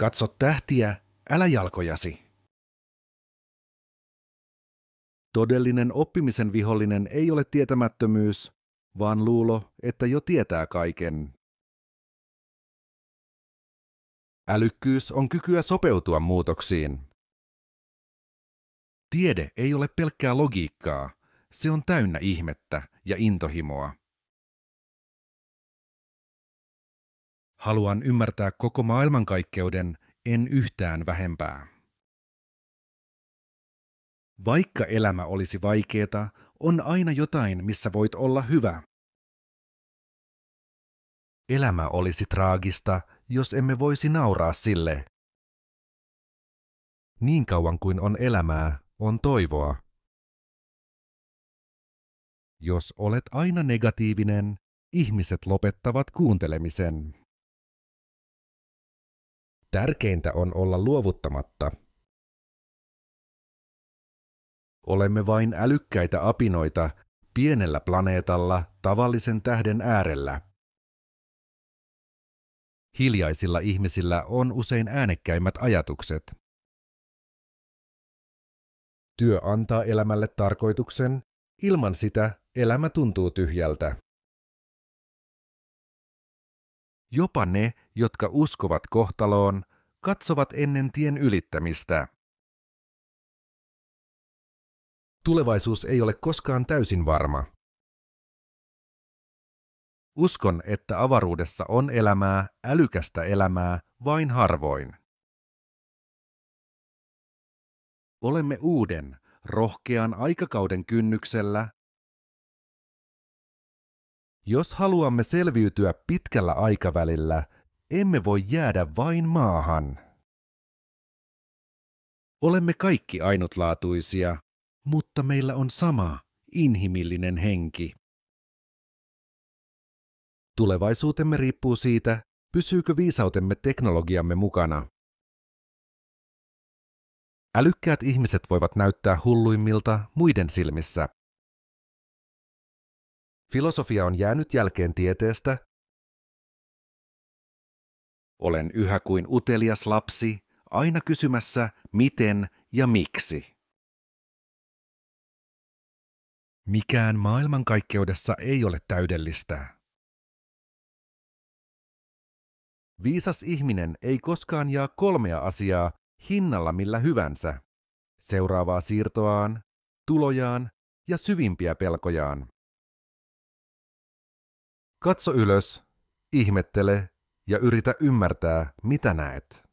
Katso tähtiä, älä jalkojasi. Todellinen oppimisen vihollinen ei ole tietämättömyys, vaan luulo, että jo tietää kaiken. Älykkyys on kykyä sopeutua muutoksiin. Tiede ei ole pelkkää logiikkaa, se on täynnä ihmettä ja intohimoa. Haluan ymmärtää koko maailmankaikkeuden, en yhtään vähempää. Vaikka elämä olisi vaikeeta, on aina jotain, missä voit olla hyvä. Elämä olisi traagista, jos emme voisi nauraa sille. Niin kauan kuin on elämää, on toivoa. Jos olet aina negatiivinen, ihmiset lopettavat kuuntelemisen. Tärkeintä on olla luovuttamatta. Olemme vain älykkäitä apinoita pienellä planeetalla tavallisen tähden äärellä. Hiljaisilla ihmisillä on usein äänekkäimmät ajatukset. Työ antaa elämälle tarkoituksen, ilman sitä elämä tuntuu tyhjältä. Jopa ne, jotka uskovat kohtaloon, katsovat ennen tien ylittämistä. Tulevaisuus ei ole koskaan täysin varma. Uskon, että avaruudessa on elämää, älykästä elämää, vain harvoin. Olemme uuden, rohkean aikakauden kynnyksellä. Jos haluamme selviytyä pitkällä aikavälillä, emme voi jäädä vain maahan. Olemme kaikki ainutlaatuisia, mutta meillä on sama inhimillinen henki. Tulevaisuutemme riippuu siitä, pysyykö viisautemme teknologiamme mukana. Älykkäät ihmiset voivat näyttää hulluimmilta muiden silmissä. Filosofia on jäänyt jälkeen tieteestä. Olen yhä kuin utelias lapsi, aina kysymässä miten ja miksi. Mikään maailmankaikkeudessa ei ole täydellistä. Viisas ihminen ei koskaan jaa 3 asiaa hinnalla millä hyvänsä: seuraavaa siirtoaan, tulojaan ja syvimpiä pelkojaan. Katso ylös, ihmettele ja yritä ymmärtää, mitä näet.